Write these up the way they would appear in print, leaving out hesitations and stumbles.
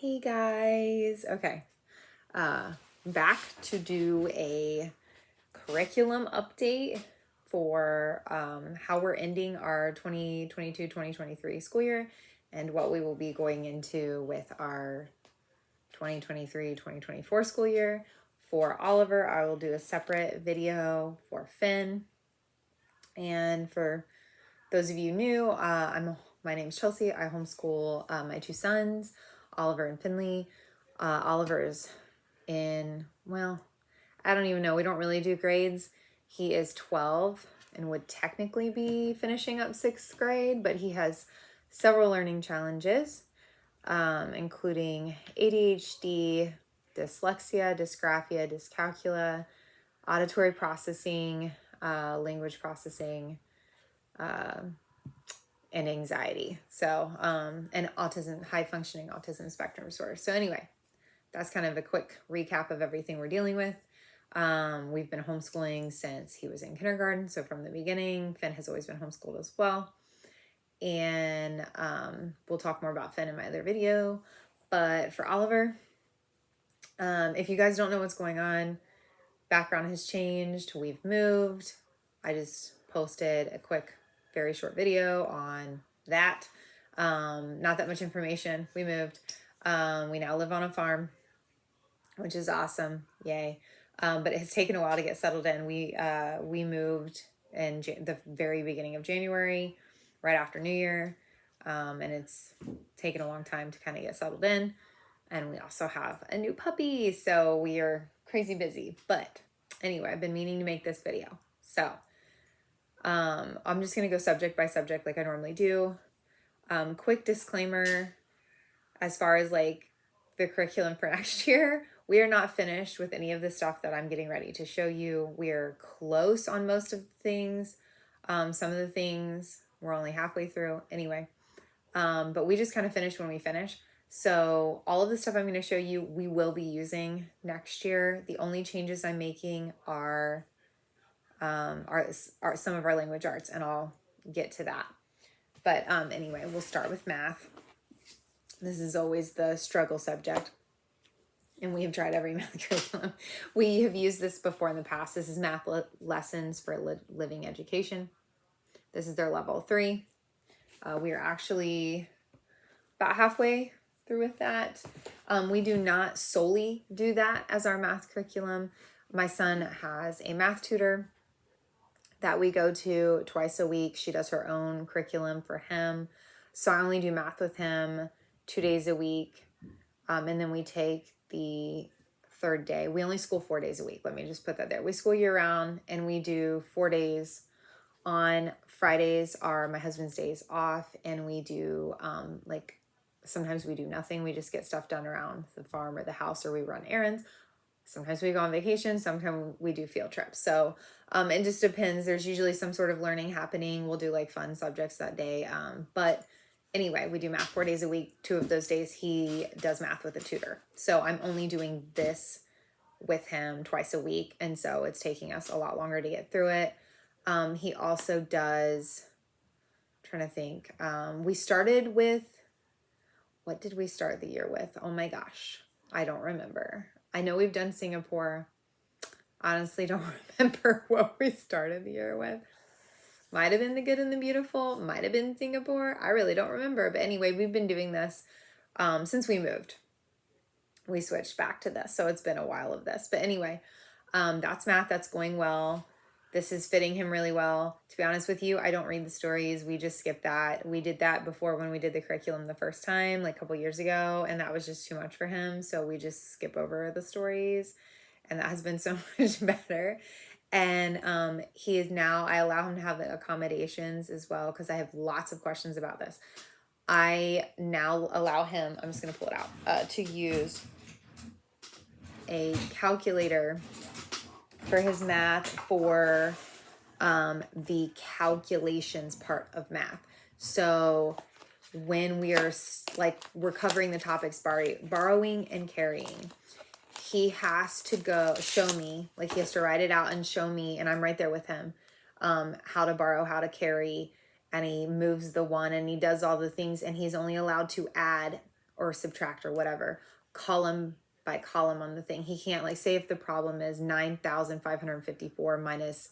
Hey guys. Okay. Back to do a curriculum update for how we're ending our 2022-2023 school year and what we will be going into with our 2023-2024 school year. For Oliver, I will do a separate video for Finn. And for those of you new, my name's Chelsea. I homeschool my two sons, Oliver and Finley. Oliver's in, well, I don't even know. We don't really do grades. He is 12 and would technically be finishing up 6th grade, but he has several learning challenges, including ADHD, dyslexia, dysgraphia, dyscalculia, auditory processing, language processing, and anxiety. So, and autism, high functioning autism spectrum disorder. So anyway, that's kind of a quick recap of everything we're dealing with. We've been homeschooling since he was in kindergarten. So from the beginning, Finn has always been homeschooled as well. And we'll talk more about Finn in my other video. But for Oliver, if you guys don't know what's going on, background has changed. We've moved. I just posted a quick, very short video on that. Not that much information. We moved. We now live on a farm, which is awesome. Yay. But it has taken a while to get settled in. We moved in the very beginning of January, right after New Year. And it's taken a long time to kind of get settled in. And we also have a new puppy. So we are crazy busy. But anyway, I've been meaning to make this video. So I'm just going to go subject by subject like I normally do. Quick disclaimer, as far as like the curriculum for next year, we are not finished with any of the stuff that I'm getting ready to show you. We are close on most of the things. Some of the things we're only halfway through anyway. But we just kind of finish when we finish. So all of the stuff I'm going to show you, we will be using next year. The only changes I'm making are some of our language arts, and I'll get to that. But anyway, we'll start with math. This is always the struggle subject, and we have tried every math curriculum. We have used this before in the past. This is math lessons for living education. This is their level 3. We are actually about halfway through with that. We do not solely do that as our math curriculum. My son has a math tutor that we go to twice a week. She does her own curriculum for him. So I only do math with him 2 days a week. And then we take the 3rd day. We only school 4 days a week. Let me just put that there. We school year round, and we do 4 days. On Fridays are my husband's days off, and we do like sometimes we do nothing. We just get stuff done around the farm or the house, or we run errands. Sometimes we go on vacation. Sometimes we do field trips. So it just depends. There's usually some sort of learning happening. We'll do like fun subjects that day. But anyway, we do math 4 days a week. 2 of those days he does math with a tutor. So I'm only doing this with him twice a week. And so it's taking us a lot longer to get through it. He also does, I'm trying to think. We started with, what did we start the year with? Oh my gosh, I don't remember. I know we've done Singapore. Honestly, don't remember what we started the year with. Might have been The Good and the Beautiful. Might have been Singapore. I really don't remember. But anyway, we've been doing this since we moved. We switched back to this. So it's been a while of this. But anyway, that's math. That's going well. This is fitting him really well. To be honest with you, I don't read the stories. We just skip that. We did that before when we did the curriculum the first time, like a couple years ago, and that was just too much for him. So we just skip over the stories, and that has been so much better. And he is now, I allow him to have the accommodations as well, because I have lots of questions about this. I now allow him, I'm just going to pull it out, to use a calculator for his math for the calculations part of math. So when we are we're covering the topics borrowing and carrying, he has to go show me, like he has to write it out and show me, and I'm right there with him, how to borrow, how to carry, and he moves the one and he does all the things, and he's only allowed to add or subtract or whatever, column by column on the thing. He can't, like, say if the problem is 9,554 minus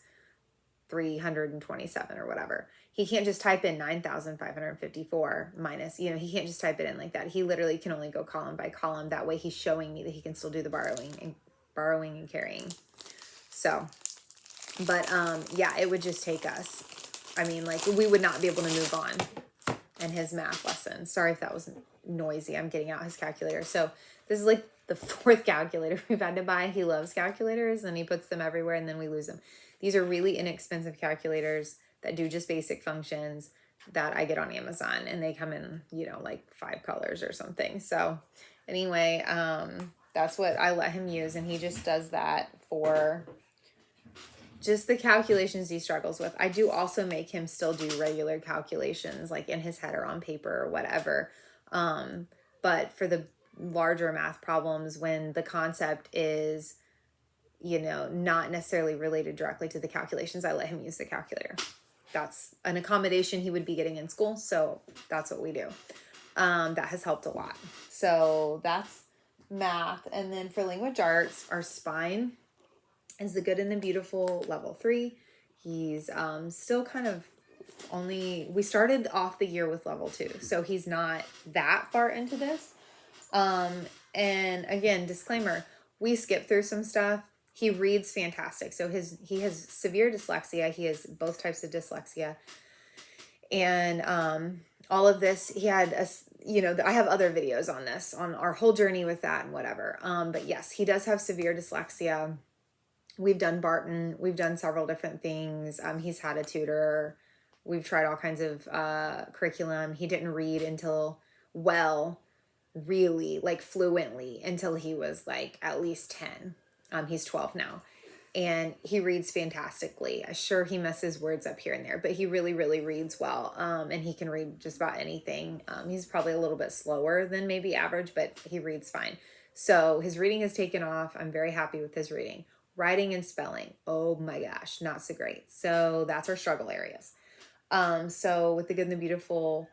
327 or whatever. He can't just type in 9,554 minus, you know, he can't just type it in like that. He literally can only go column by column. That way he's showing me that he can still do the borrowing and carrying. So, but yeah, it would just take us, I mean, like, we would not be able to move on in his math lesson. Sorry if that was noisy. I'm getting out his calculator. So this is like the fourth calculator we've had to buy. He loves calculators and he puts them everywhere and then we lose them. These are really inexpensive calculators that do just basic functions that I get on Amazon, and they come in, you know, like 5 colors or something. So anyway, that's what I let him use, and he just does that for just the calculations he struggles with. I do also make him still do regular calculations, like in his head or on paper or whatever. But for the larger math problems, when the concept is, you know, not necessarily related directly to the calculations, I let him use the calculator. That's an accommodation he would be getting in school. So that's what we do. That has helped a lot. So that's math. And then for language arts, our spine is the good and the beautiful level 3. He's still kind of we started off the year with level 2. So he's not that far into this. And again, disclaimer, we skip through some stuff. He reads fantastic. So he has severe dyslexia. He has both types of dyslexia. And all of this, he had, I have other videos on this, on our whole journey with that and whatever. But yes, he does have severe dyslexia. We've done Barton. We've done several different things. He's had a tutor. We've tried all kinds of curriculum. He didn't read until, really, like, fluently until he was like at least 10. He's 12 now, and he reads fantastically. Sure, he messes words up here and there, but he really, really reads well. And he can read just about anything. He's probably a little bit slower than maybe average, but he reads fine. So his reading has taken off. I'm very happy with his reading. Writing and spelling, oh my gosh, not so great. So that's our struggle areas. So with the good and the beautiful,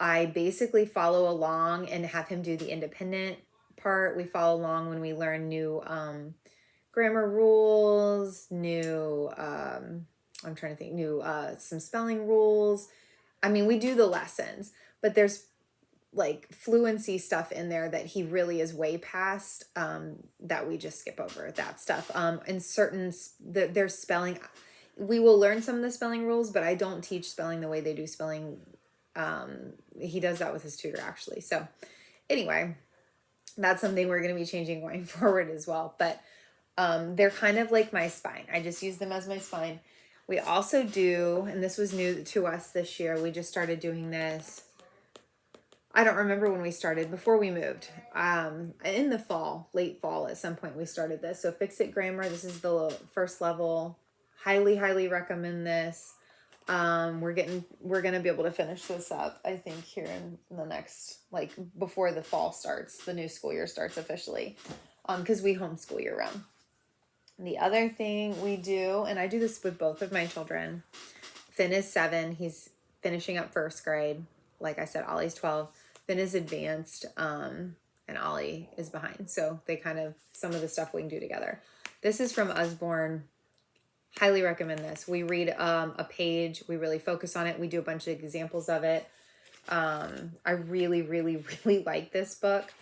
I basically follow along and have him do the independent part. We follow along when we learn new grammar rules, new some spelling rules. I mean, we do the lessons, but there's like fluency stuff in there that he really is way past, that we just skip over that stuff. And there's spelling. We will learn some of the spelling rules, but I don't teach spelling the way they do spelling. He does that with his tutor, actually. So anyway, that's something we're going to be changing going forward as well. But they're kind of like my spine. I just use them as my spine. We also do, and this was new to us this year, we just started doing this. I don't remember when we started, before we moved. In the fall, late fall, at some point we started this. So Fix-It Grammar, this is the first level. Highly, highly recommend this. We're going to be able to finish this up, I think, here in the next, like, before the fall starts, the new school year starts officially, because we homeschool year round. The other thing we do, and I do this with both of my children, Finn is 7, he's finishing up first grade. Like I said, Ollie's 12, Finn is advanced, and Ollie is behind. So they some of the stuff we can do together. This is from Usborne. Highly recommend this. We read a page. We really focus on it. We do a bunch of examples of it. I really, really, really like this book.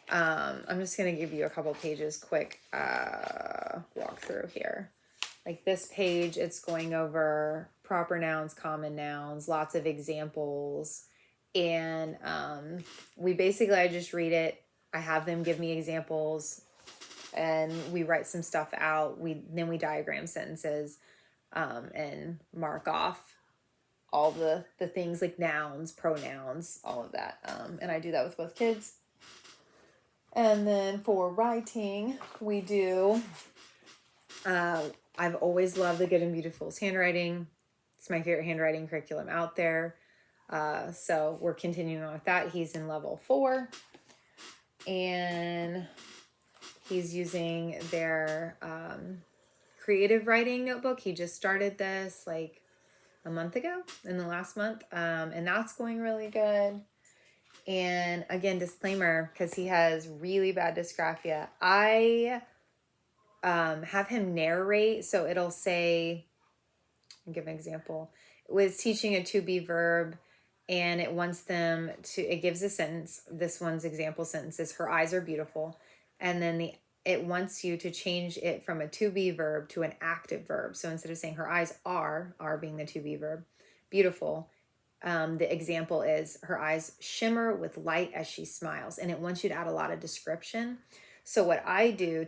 I'm just going to give you a couple pages quick walk through here. Like this page, it's going over proper nouns, common nouns, lots of examples. And I just read it. I have them give me examples. And we write some stuff out. Then we diagram sentences, and mark off all the things like nouns, pronouns, all of that. And I do that with both kids. And then for writing, we do, I've always loved the Good and Beautiful's handwriting. It's my favorite handwriting curriculum out there. So we're continuing on with that. He's in level 4. And he's using their creative writing notebook. He just started this like a month ago, in the last month. And that's going really good. And again, disclaimer, because he has really bad dysgraphia. I have him narrate, so it'll say, I'll give an example. It was teaching a to be verb, and it wants them to, it gives a sentence. This one's example sentence is, her eyes are beautiful. And then it wants you to change it from a to be verb to an active verb. So instead of saying her eyes are being the to be verb, beautiful, the example is, her eyes shimmer with light as she smiles. And it wants you to add a lot of description. So what I do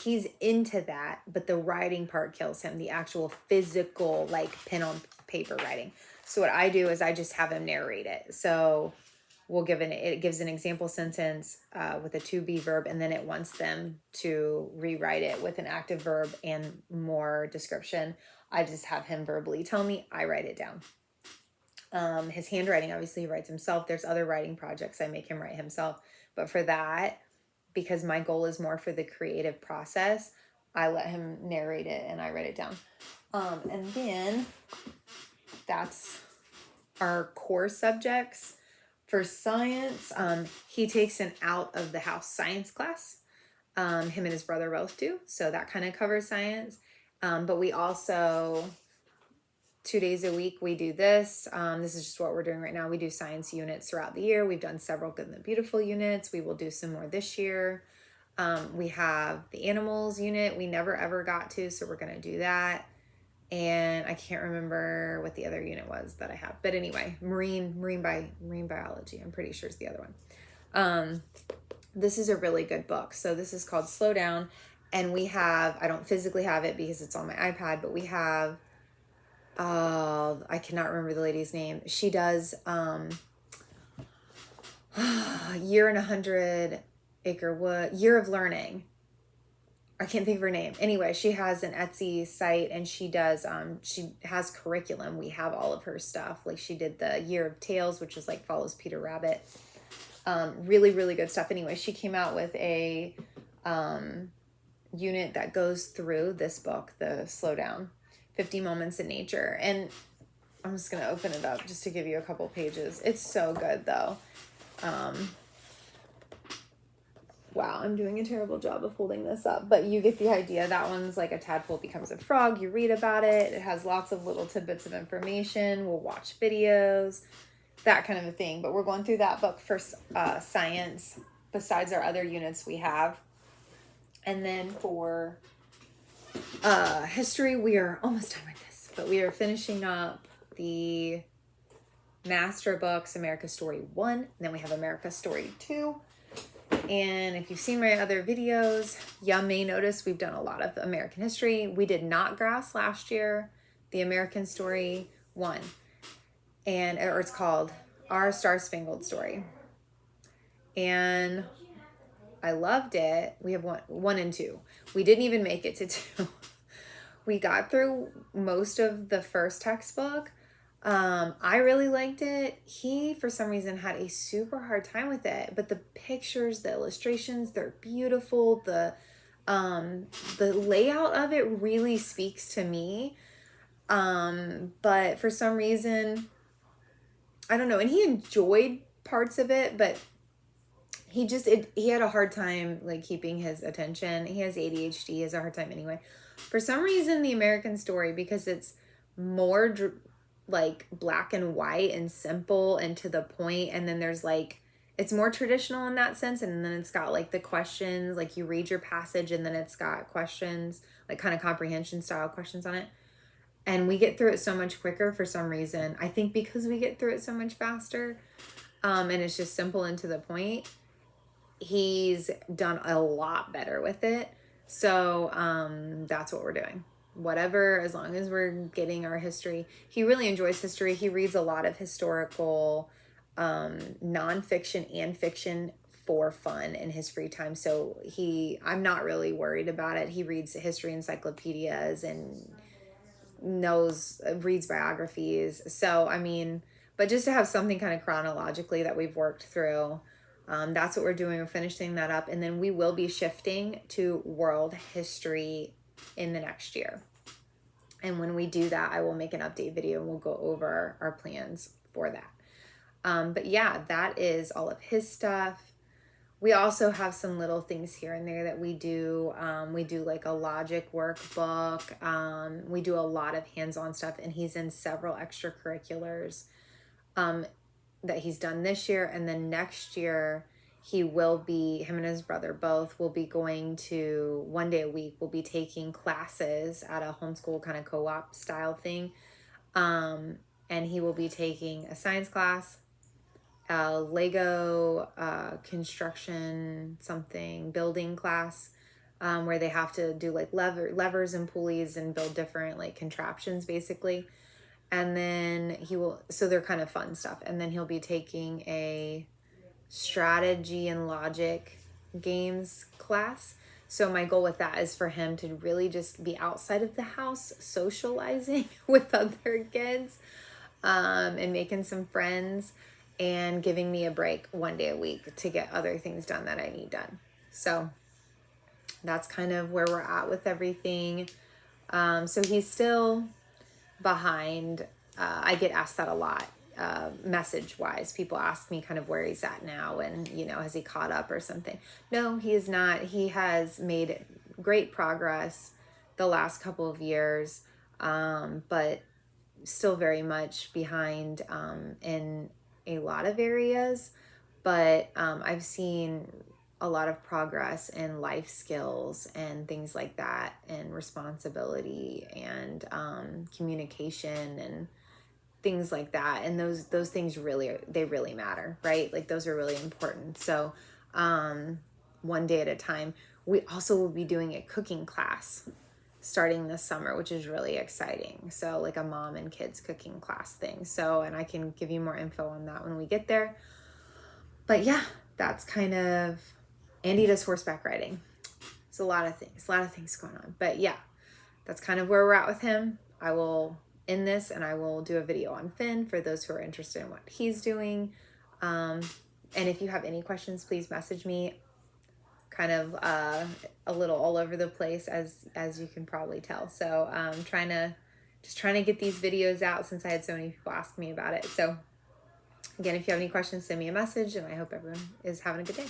he's into that, but the writing part kills him, the actual physical, like pen on paper writing. So what I do is I just have him narrate it. So it gives an example sentence with a to be verb, and then it wants them to rewrite it with an active verb and more description. I just have him verbally tell me, I write it down. His handwriting, obviously he writes himself. There's other writing projects I make him write himself. But for that, because my goal is more for the creative process, I let him narrate it and I write it down. And then that's our core subjects. For science, he takes an out of the house science class. Him and his brother both do. So that kind of covers science. But we also, 2 days a week, we do this. This is just what we're doing right now. We do science units throughout the year. We've done several Good and the Beautiful units. We will do some more this year. We have the animals unit we never ever got to, so we're going to do that. And I can't remember what the other unit was that I have. But anyway, marine biology, I'm pretty sure is the other one. This is a really good book. So this is called Slow Down. And we have, I don't physically have it because it's on my iPad, but we have, I cannot remember the lady's name. She does Year in 100 Acre Wood, Year of Learning. I can't think of her name. Anyway, she has an Etsy site, and she does, she has curriculum. We have all of her stuff. Like, she did the Year of Tales, which is like follows Peter Rabbit. Really, really good stuff. Anyway, she came out with a unit that goes through this book, the Slow Down, 50 Moments in Nature. And I'm just going to open it up just to give you a couple pages. It's so good, though. Wow, I'm doing a terrible job of holding this up, but you get the idea. That one's like a tadpole becomes a frog. You read about it. It has lots of little tidbits of information. We'll watch videos, that kind of a thing. But we're going through that book for science, besides our other units we have. And then for history, we are almost done with this, but we are finishing up the master books, America Story 1, and then we have America Story 2. And if you've seen my other videos, you may notice we've done a lot of American history. We did not grass last year, the American Story 1, or it's called Our Star Spangled Story. And I loved it. We have one and 2. We didn't even make it to 2. We got through most of the first textbook. I really liked it. He, for some reason, had a super hard time with it, but the pictures, the illustrations, they're beautiful. The layout of it really speaks to me. But for some reason, I don't know. And he enjoyed parts of it, but he had a hard time like keeping his attention. He has ADHD. He has a hard time anyway. For some reason, the American Story, because it's more like black and white and simple and to the point, and then there's like, it's more traditional in that sense, and then it's got like the questions, like you read your passage and then it's got questions, like kind of comprehension style questions on it, and we get through it so much quicker for some reason. I think because we get through it so much faster, and it's just simple and to the point, he's done a lot better with it. So that's what we're doing. Whatever, as long as we're getting our history. He really enjoys history. He reads a lot of historical nonfiction and fiction for fun in his free time. So I'm not really worried about it. He reads history encyclopedias and reads biographies. So, I mean, but just to have something kind of chronologically that we've worked through, that's what we're doing. We're finishing that up. And then we will be shifting to world history in the next year. And when we do that, I will make an update video and we'll go over our plans for that. But yeah, that is all of his stuff. We also have some little things here and there that we do. We do like a logic workbook. We do a lot of hands-on stuff, and he's in several extracurriculars that he's done this year. And then next year, him and his brother both will be going to 1 day a week. We'll be taking classes at a homeschool kind of co-op style thing. And he will be taking a science class, Lego construction building class, where they have to do like levers and pulleys and build different like contraptions basically. And then so they're kind of fun stuff. And then he'll be taking a strategy and logic games class. So my goal with that is for him to really just be outside of the house socializing with other kids, and making some friends, and giving me a break 1 day a week to get other things done that I need done. So that's kind of where we're at with everything. So he's still behind. I get asked that a lot, message wise. People ask me kind of where he's at now, and has he caught up or something? No, he is not. He has made great progress the last couple of years, but still very much behind in a lot of areas. But I've seen a lot of progress in life skills and things like that, and responsibility and communication and things like that. And those things really matter, right? Like those are really important. So 1 day at a time. We also will be doing a cooking class starting this summer, which is really exciting. So like a mom and kids cooking class thing. So, and I can give you more info on that when we get there. But yeah, that's kind of, Andy does horseback riding. It's a lot of things going on. But yeah, that's kind of where we're at with him. I will end this and I will do a video on Finn for those who are interested in what he's doing. And if you have any questions, please message me. Kind of a little all over the place, as you can probably tell. So trying to get these videos out since I had so many people ask me about it. So again, if you have any questions, send me a message, and I hope everyone is having a good day.